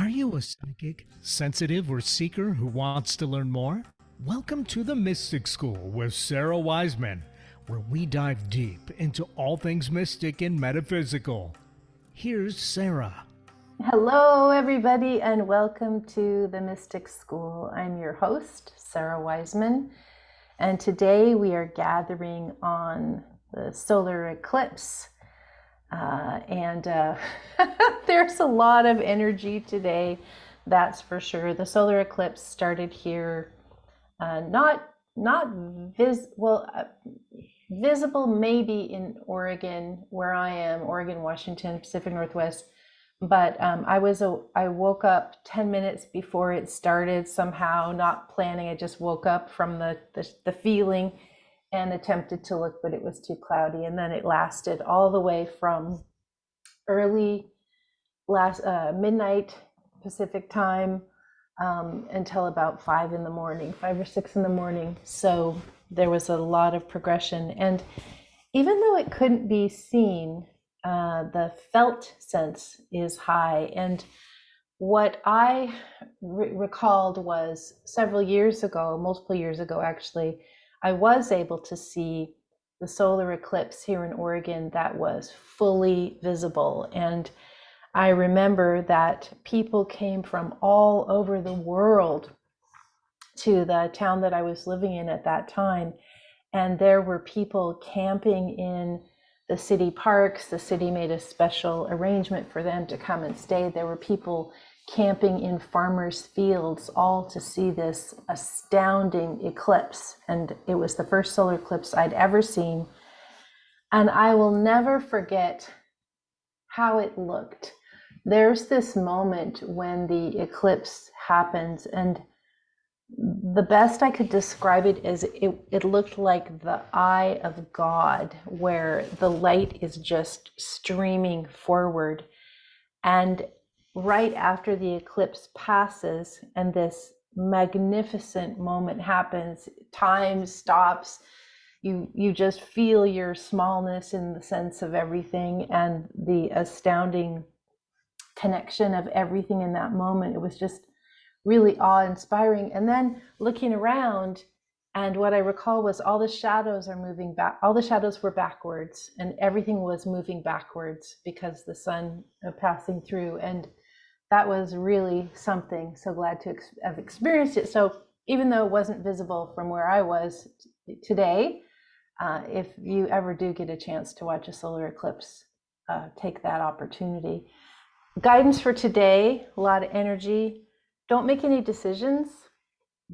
Are you a psychic, sensitive, or seeker who wants to learn more? Welcome to the Mystic School with SARA WISEMAN, where we dive deep into all things mystic and metaphysical. Here's Sarah. Hello, everybody, and welcome to the Mystic School. I'm your host, SARA WISEMAN, and today we are gathering on the solar eclipse. There's a lot of energy today, that's for sure. The solar eclipse started here, visible maybe in Oregon, where I am, Oregon, Washington, Pacific Northwest. But I woke up 10 minutes before it started, somehow not planning. I just woke up from the feeling and attempted to look, but it was too cloudy. And then it lasted all the way from midnight Pacific time until about 5 or 6 in the morning. So there was a lot of progression. And even though it couldn't be seen, the felt sense is high. And what I recalled was multiple years ago actually, I was able to see the solar eclipse here in Oregon that was fully visible. And I remember that people came from all over the world to the town that I was living in at that time. And there were people camping in the city parks. The city made a special arrangement for them to come and stay. There were people camping in farmers' fields, all to see this astounding eclipse. And it was the first solar eclipse I'd ever seen. And I will never forget how it looked. There's this moment when the eclipse happens, and the best I could describe it is it looked like the eye of God, where the light is just streaming forward. And right after the eclipse passes and this magnificent moment happens, time stops. You just feel your smallness in the sense of everything and the astounding connection of everything in that moment. It was just really awe-inspiring. And then looking around, and what I recall was all the shadows are moving back. All the shadows were backwards, and everything was moving backwards because the sun passing through. And that was really something. So glad to have experienced it. So even though it wasn't visible from where I was today, if you ever do get a chance to watch a solar eclipse, take that opportunity. Guidance for today, a lot of energy. Don't make any decisions.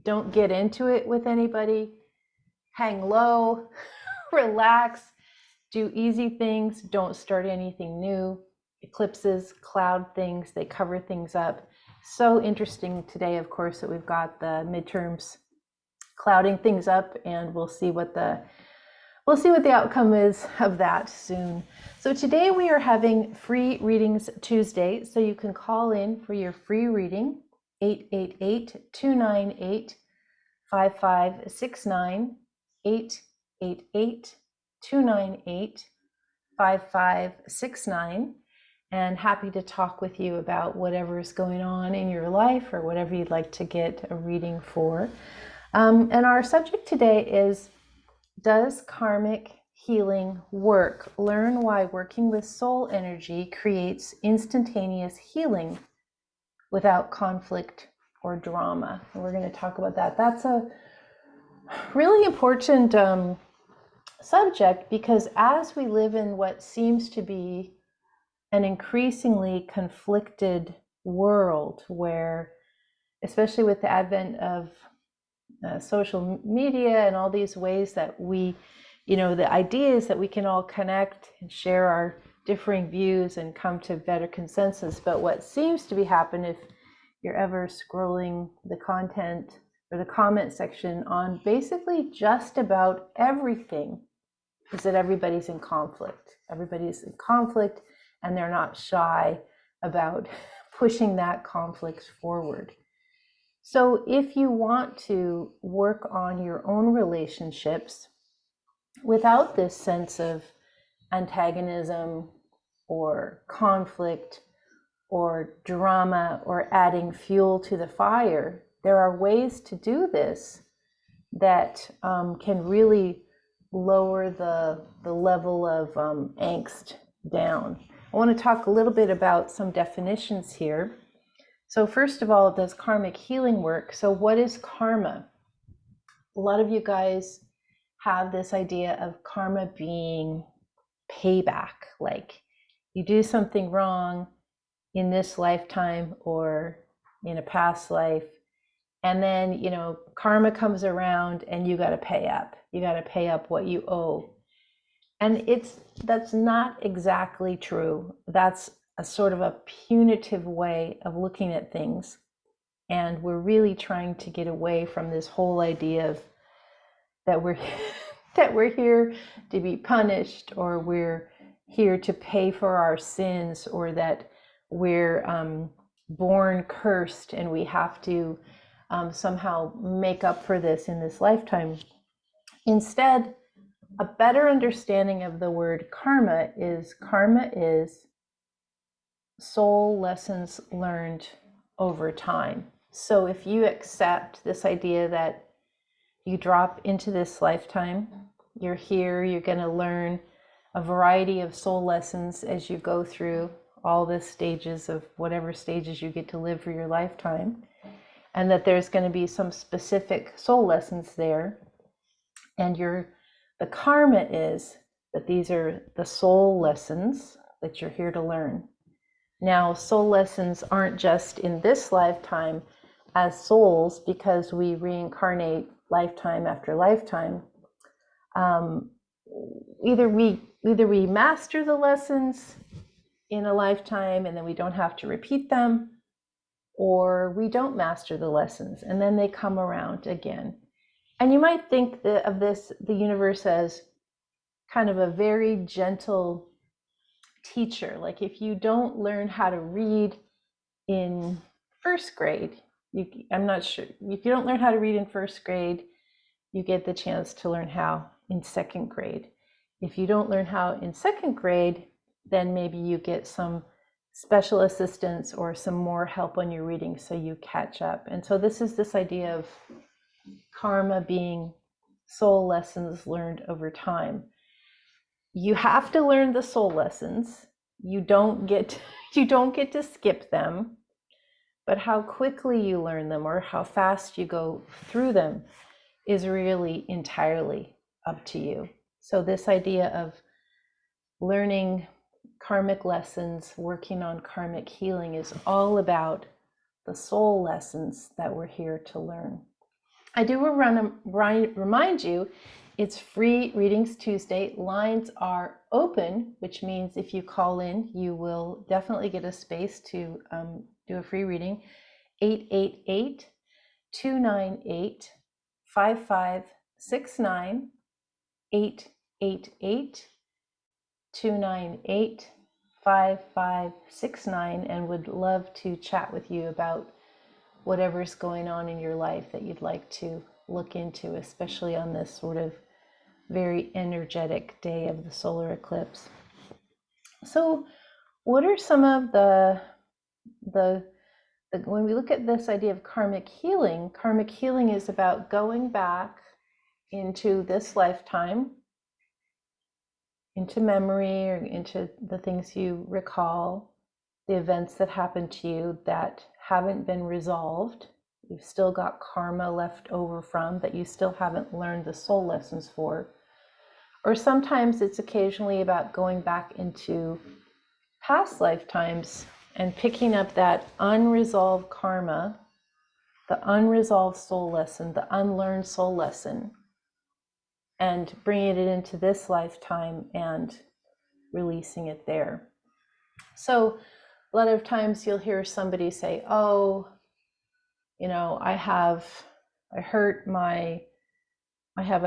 Don't get into it with anybody. Hang low, relax, do easy things. Don't start anything new. Eclipses cloud things, they cover things up. So interesting today, of course, that we've got the midterms clouding things up, and we'll see what the outcome is of that soon. So today we are having free readings Tuesday, so you can call in for your free reading, 888-298-5569, 888-298-5569. And happy to talk with you about whatever is going on in your life or whatever you'd like to get a reading for. And our subject today is, does karmic healing work? Learn why working with soul energy creates instantaneous healing without conflict or drama. And we're going to talk about that. That's a really important subject, because as we live in what seems to be an increasingly conflicted world, where, especially with the advent of social media and all these ways that we, the idea is that we can all connect and share our differing views and come to better consensus. But what seems to be happening, if you're ever scrolling the content or the comment section on basically just about everything, is that everybody's in conflict. Everybody's in conflict, and they're not shy about pushing that conflict forward. So if you want to work on your own relationships without this sense of antagonism or conflict or drama or adding fuel to the fire. There are ways to do this that can really lower the level of angst down. I want to talk a little bit about some definitions here. So first of all, does karmic healing work? So what is karma? A lot of you guys have this idea of karma being payback, like you do something wrong in this lifetime or in a past life, and then, you know, karma comes around and you got to pay up. You got to pay up what you owe. And that's not exactly true. That's a sort of a punitive way of looking at things. And we're really trying to get away from this whole idea of that we're that we're here to be punished, or we're here to pay for our sins, or that we're born cursed and we have to somehow make up for this in this lifetime. Instead, a better understanding of the word karma is soul lessons learned over time. So if you accept this idea that you drop into this lifetime, you're here, you're going to learn a variety of soul lessons as you go through all the stages of whatever stages you get to live for your lifetime, and that there's going to be some specific soul lessons there, and the karma is that these are the soul lessons that you're here to learn. Now, soul lessons aren't just in this lifetime as souls, because we reincarnate lifetime after lifetime. Either we master the lessons in a lifetime and then we don't have to repeat them, or we don't master the lessons and then they come around again. And you might think of the universe as kind of a very gentle teacher. Like if you don't learn how to read in first grade, I'm not sure, if you don't learn how to read in first grade, you get the chance to learn how in second grade. If you don't learn how in second grade, then maybe you get some special assistance or some more help on your reading so you catch up. And so this is this idea of karma being soul lessons learned over time. You have to learn the soul lessons. You don't get to skip them, but how quickly you learn them or how fast you go through them is really entirely up to you. So this idea of learning karmic lessons, working on karmic healing, is all about the soul lessons that we're here to learn. I do remind you, it's free Readings Tuesday. Lines are open, which means if you call in, you will definitely get a space to do a free reading. 888-298-5569, 888-298-5569, and would love to chat with you about whatever's going on in your life that you'd like to look into, especially on this sort of very energetic day of the solar eclipse. So what are some of the when we look at this idea of karmic healing is about going back into this lifetime, into memory, or into the things you recall, the events that happened to you that haven't been resolved. You've still got karma left over from that you still haven't learned the soul lessons for. Or sometimes it's occasionally about going back into past lifetimes and picking up that unresolved karma, the unresolved soul lesson, the unlearned soul lesson, and bringing it into this lifetime and releasing it there. So a lot of times you'll hear somebody say, oh, you know, I have a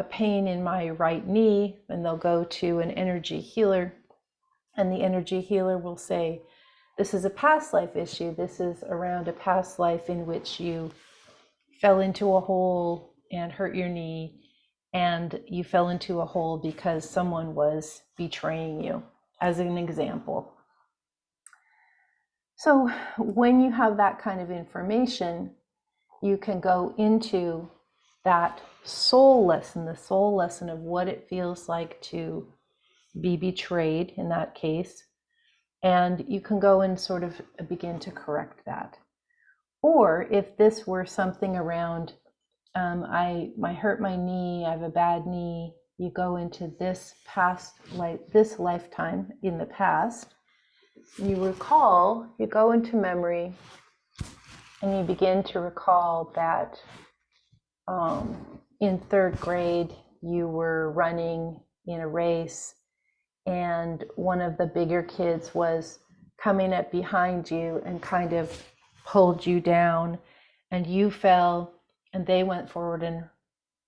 pain in my right knee, and they'll go to an energy healer, and the energy healer will say, this is a past life issue. This is around a past life in which you fell into a hole and hurt your knee, and you fell into a hole because someone was betraying you, as an example. So when you have that kind of information, you can go into that soul lesson, the soul lesson of what it feels like to be betrayed in that case. And you can go and sort of begin to correct that. Or if this were something around, I hurt my knee, I have a bad knee, you go into this past life, this lifetime in the past, you recall, you go into memory, and you begin to recall that in third grade, you were running in a race, and one of the bigger kids was coming up behind you and kind of pulled you down, and you fell, and they went forward and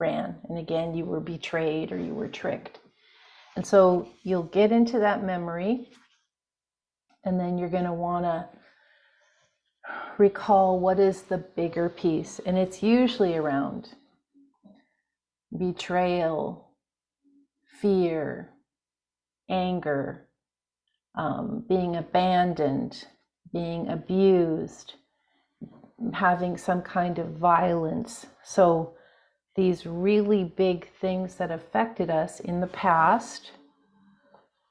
ran. And again, you were betrayed or you were tricked. And so you'll get into that memory, and then you're going to want to recall what is the bigger piece. And it's usually around betrayal, fear, anger, being abandoned, being abused, having some kind of violence. So these really big things that affected us in the past,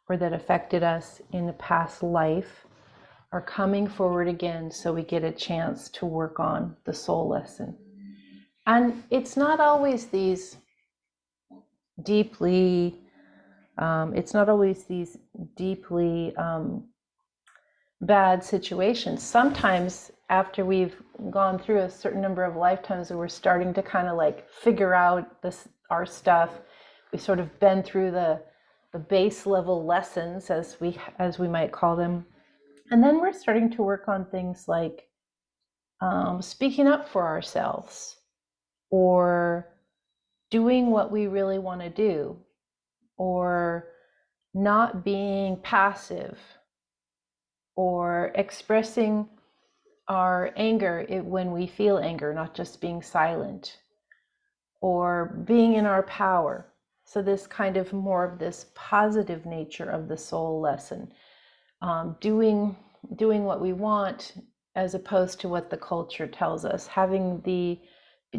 or that affected us in the past life, are coming forward again, so we get a chance to work on the soul lesson. And it's not always these deeply bad situations. Sometimes after we've gone through a certain number of lifetimes and we're starting to kind of like figure out our stuff, we sort of been through the base level lessons, as we might call them, and then we're starting to work on things like speaking up for ourselves, or doing what we really want to do, or not being passive, or expressing our anger when we feel anger, not just being silent, or being in our power. So this kind of more of this positive nature of the soul lesson, doing what we want as opposed to what the culture tells us, having the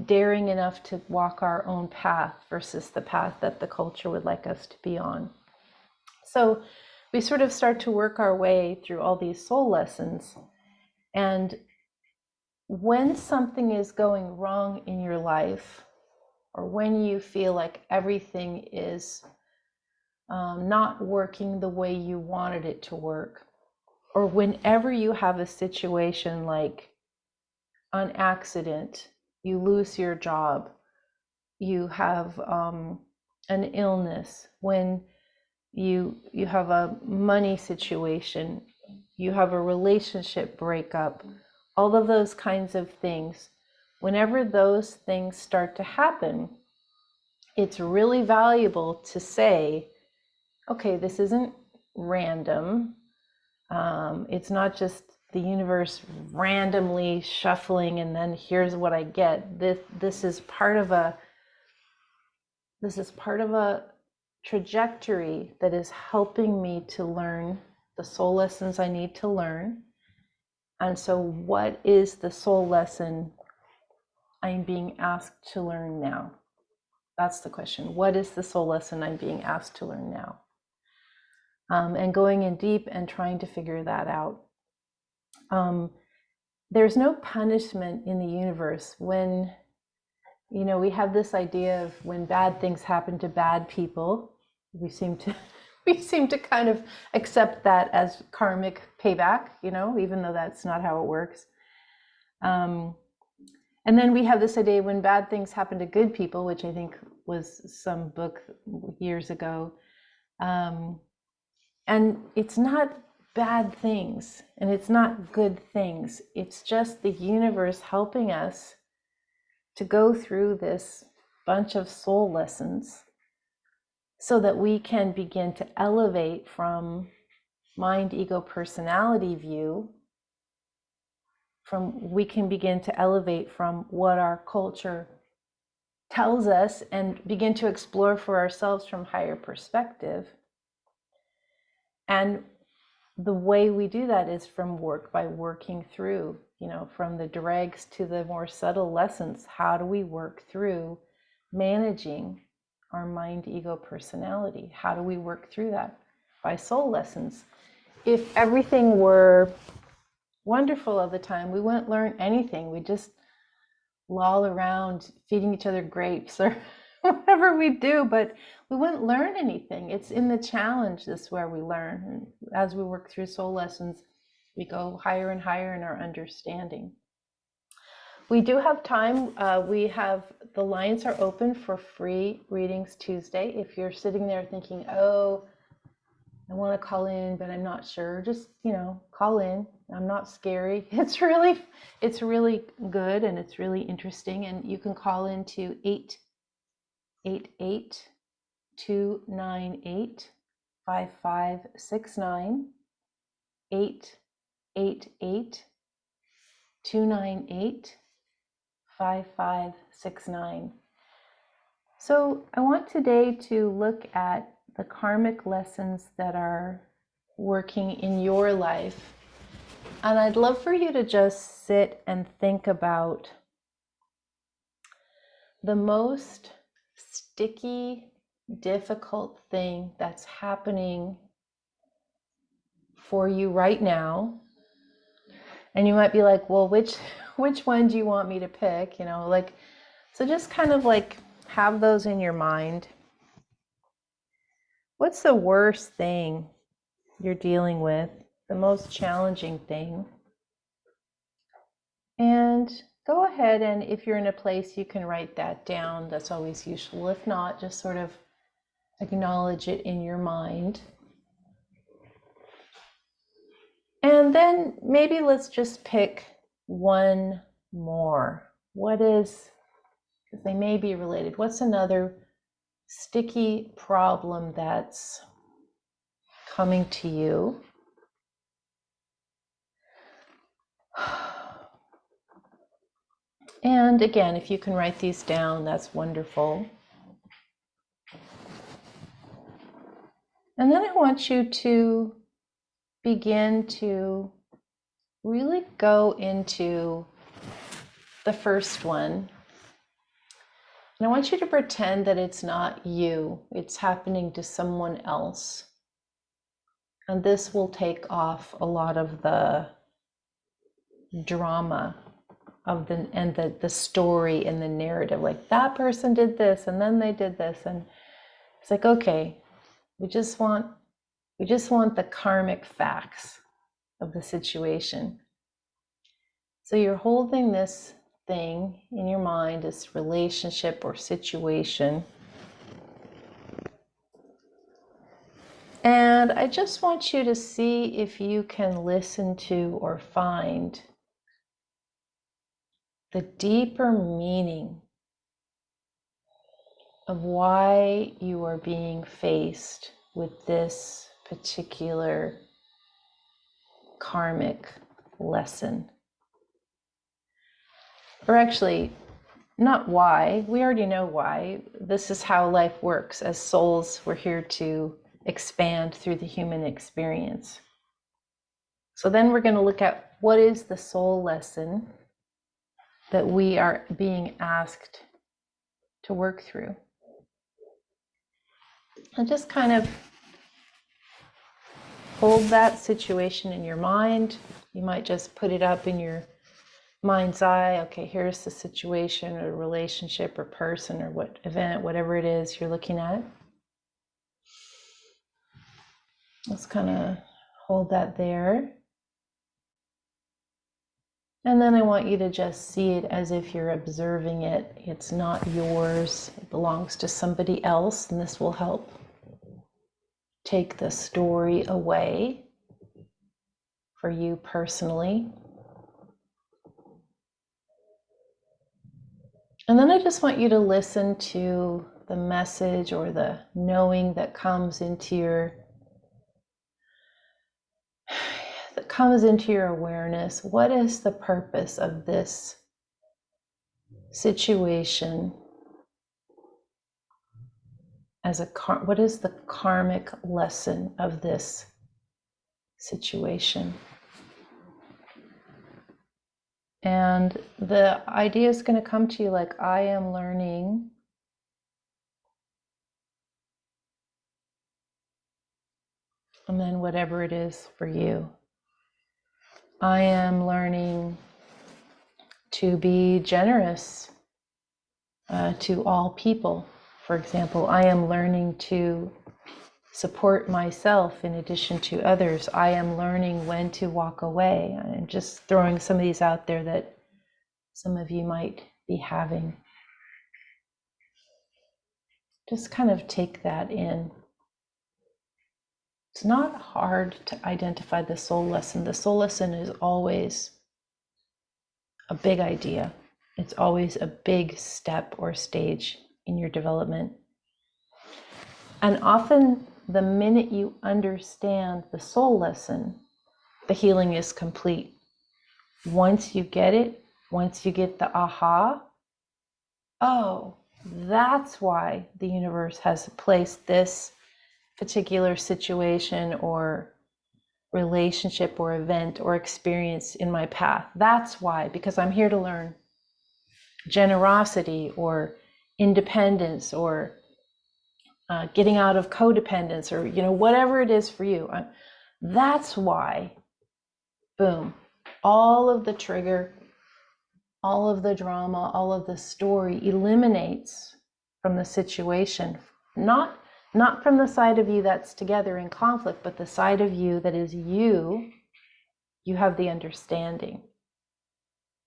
daring enough to walk our own path versus the path that the culture would like us to be on. So we sort of start to work our way through all these soul lessons. And when something is going wrong in your life, or when you feel like everything is not working the way you wanted it to work, or whenever you have a situation like an accident, you lose your job, you have an illness, when you have a money situation, you have a relationship breakup, all of those kinds of things, whenever those things start to happen, it's really valuable to say, okay, this isn't random. It's not just the universe randomly shuffling and then here's what I get. This is part of a trajectory that is helping me to learn the soul lessons I need to learn. And so what is the soul lesson I'm being asked to learn now? That's the question. What is the soul lesson I'm being asked to learn now? And going in deep and trying to figure that out. There's no punishment in the universe. When, we have this idea of when bad things happen to bad people, we seem to kind of accept that as karmic payback, even though that's not how it works. And then we have this idea when bad things happen to good people, which I think was some book years ago. And it's not bad things and it's not good things. It's just the universe helping us to go through this bunch of soul lessons so that we can begin to elevate from mind, ego, personality view. We can begin to elevate from what our culture tells us and begin to explore for ourselves from higher perspective. And the way we do that is by working through, from the dregs to the more subtle lessons. How do we work through managing our mind, ego, personality? How do we work through that? By soul lessons. If everything were wonderful all the time, we wouldn't learn anything. We just loll around feeding each other grapes or whatever we do, but we wouldn't learn anything. It's in the challenge this where we learn. And as we work through soul lessons, we go higher and higher in our understanding. We do have time. The lines are open for free readings Tuesday. If you're sitting there thinking, oh, I want to call in, but I'm not sure, just, call in. I'm not scary. It's really good and it's really interesting. And you can call into 888-298-5569, 888-298-5569. So I want today to look at the karmic lessons that are working in your life. And I'd love for you to just sit and think about the most sticky, difficult thing that's happening for you right now. And you might be like, well, which one do you want me to pick? So just kind of have those in your mind. What's the worst thing you're dealing with? The most challenging thing? And go ahead, and if you're in a place you can write that down, that's always useful. If not, just sort of acknowledge it in your mind. And then maybe let's just pick one more. Because they may be related. What's another sticky problem that's coming to you? And again, if you can write these down, that's wonderful. And then I want you to begin to really go into the first one. And I want you to pretend that it's not you, it's happening to someone else. And this will take off a lot of the drama of the story and the narrative. Like, that person did this and then they did this. And it's like, okay, we just want the karmic facts of the situation. So you're holding this thing in your mind, this relationship or situation. And I just want you to see if you can listen to or find the deeper meaning of why you are being faced with this particular karmic lesson. Or actually, not why. We already know why. This is how life works. As souls, we're here to expand through the human experience. So then we're going to look at what is the soul lesson that we are being asked to work through. And just kind of hold that situation in your mind. You might just put it up in your mind's eye. Okay, here's the situation or relationship or person or what event, whatever it is you're looking at. Let's kind of hold that there. And then I want you to just see it as if you're observing it. It's not yours. It belongs to somebody else, and this will help take the story away for you personally. And then I just want you to listen to the message or the knowing that comes into your awareness. What is the purpose of this situation? What is the karmic lesson of this situation. And the idea is going to come to you like, I am learning and then whatever it is for you. I am learning to be generous to all people. For example, I am learning to support myself in addition to others. I am learning when to walk away. I'm just throwing some of these out there that some of you might be having. Just kind of take that in. It's not hard to identify the soul lesson. The soul lesson is always a big idea. It's always a big step or stage in your development. And often, the minute you understand the soul lesson, the healing is complete. Once you get it, once you get the aha, oh, that's why the universe has placed this particular situation or relationship or event or experience in my path. That's why, because I'm here to learn generosity or independence or getting out of codependence or, whatever it is for you. That's why, boom, all of the trigger, all of the drama, all of the story eliminates from the situation, not from the side of you that's together in conflict, but the side of you that is you have the understanding.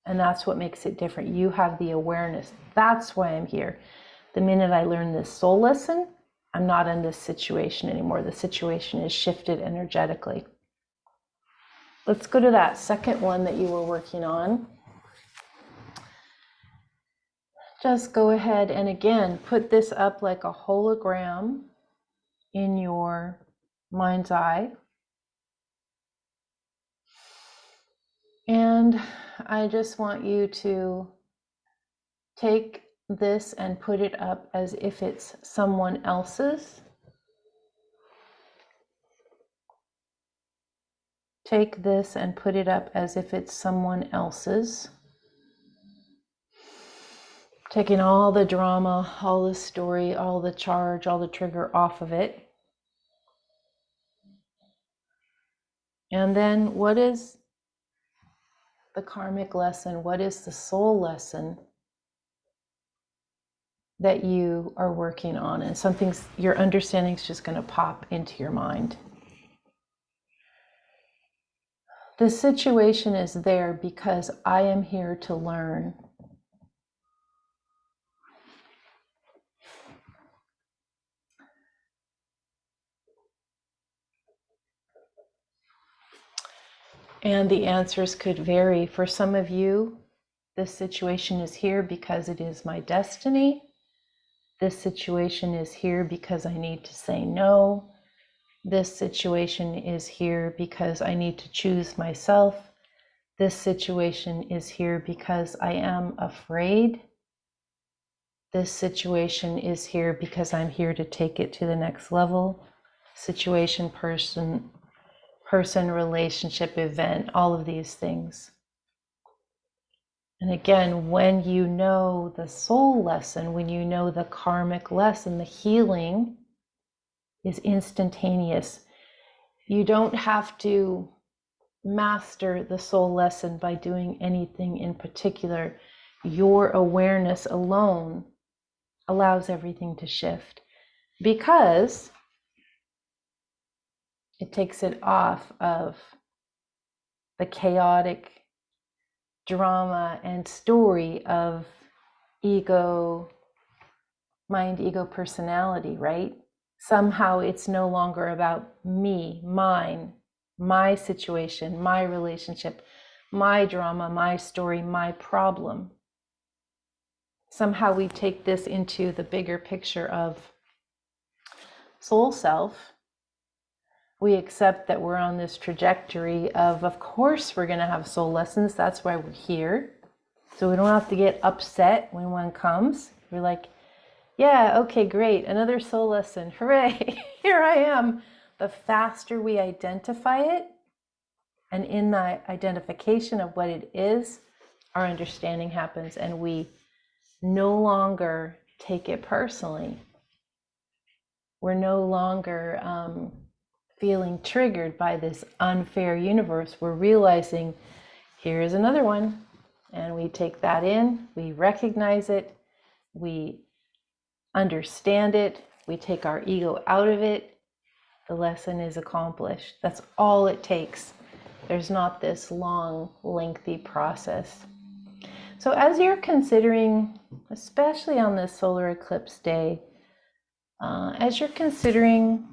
And that's what makes it different. You have the awareness. That's why I'm here. The minute I learn this soul lesson, I'm not in this situation anymore. The situation is shifted energetically. Let's go to that second one that you were working on. Just go ahead and again, put this up like a hologram in your mind's eye. And I just want you to take this and put it up as if it's someone else's. Take this and put it up as if it's someone else's. Taking all the drama, all the story, all the charge, all the trigger off of it. And then what is the karmic lesson? What is the soul lesson that you are working on? And your understanding is just going to pop into your mind. The situation is there because I am here to learn. And the answers could vary. For some of you, this situation is here because it is my destiny. This situation is here because I need to say no. This situation is here because I need to choose myself. This situation is here because I am afraid. This situation is here because I'm here to take it to the next level. Situation, person, relationship, event, all of these things. And again, when you know the soul lesson, when you know the karmic lesson, the healing is instantaneous. You don't have to master the soul lesson by doing anything in particular. Your awareness alone allows everything to shift because it takes it off of the chaotic drama and story of ego, mind, ego, personality, right? Somehow it's no longer about me, mine, my situation, my relationship, my drama, my story, my problem. Somehow we take this into the bigger picture of soul self. We accept that we're on this trajectory of course, we're going to have soul lessons. That's why we're here. So we don't have to get upset when one comes. We're like, yeah, okay, great. Another soul lesson. Hooray. Here I am. The faster we identify it, And in that identification of what it is, our understanding happens, and we no longer take it personally. We're no longer feeling triggered by this unfair universe. We're realizing, here's another one. And we take that in, we recognize it, we understand it, we take our ego out of it. The lesson is accomplished. That's all it takes. There's not this long, lengthy process. So as you're considering, especially on this solar eclipse day, as you're considering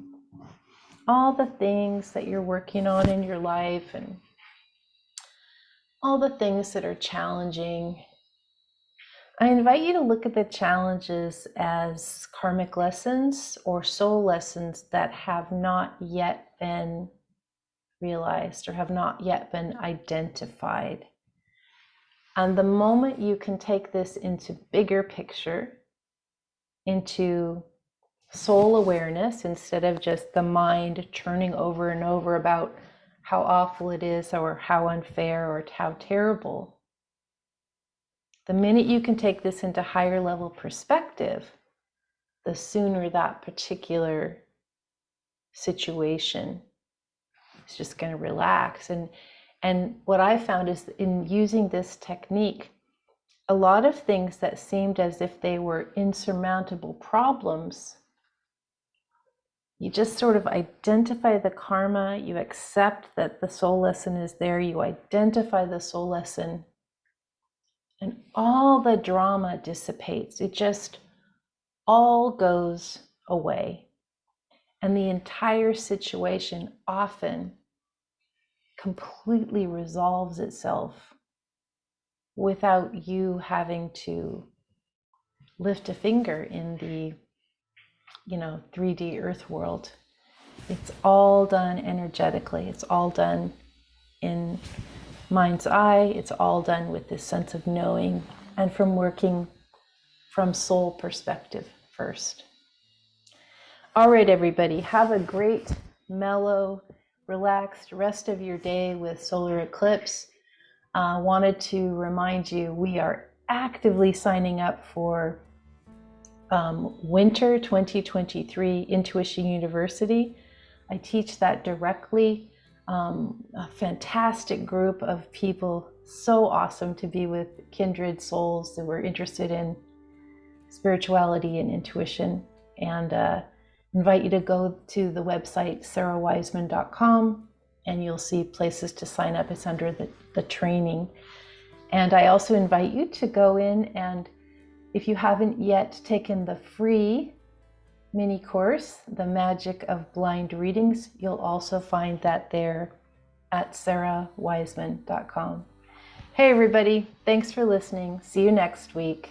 all the things that you're working on in your life and all the things that are challenging, I invite you to look at the challenges as karmic lessons or soul lessons that have not yet been realized or have not yet been identified. And the moment you can take this into bigger picture, into soul awareness, instead of just the mind churning over and over about how awful it is or how unfair or how terrible, the minute you can take this into higher level perspective, the sooner that particular situation is just going to relax. And what I found is in using this technique, a lot of things that seemed as if they were insurmountable problems, you just sort of identify the karma, you accept that the soul lesson is there, you identify the soul lesson, and all the drama dissipates. It just all goes away. And the entire situation often completely resolves itself without you having to lift a finger in the 3D earth world. It's all done energetically. It's all done in mind's eye. It's all done with this sense of knowing and from working from soul perspective first. All right, everybody, have a great, mellow, relaxed rest of your day with solar eclipse. Wanted to remind you, we are actively signing up for Winter 2023 Intuition University. I teach that directly. A fantastic group of people, so awesome to be with kindred souls that were interested in spirituality and intuition. And invite you to go to the website SARAWISEMAN.com, and you'll see places to sign up. It's under the training. And I also invite you to go in, and if you haven't yet taken the free mini course, The Magic of Blind Readings, you'll also find that there at SARAWISEMAN.com. Hey everybody, thanks for listening. See you next week.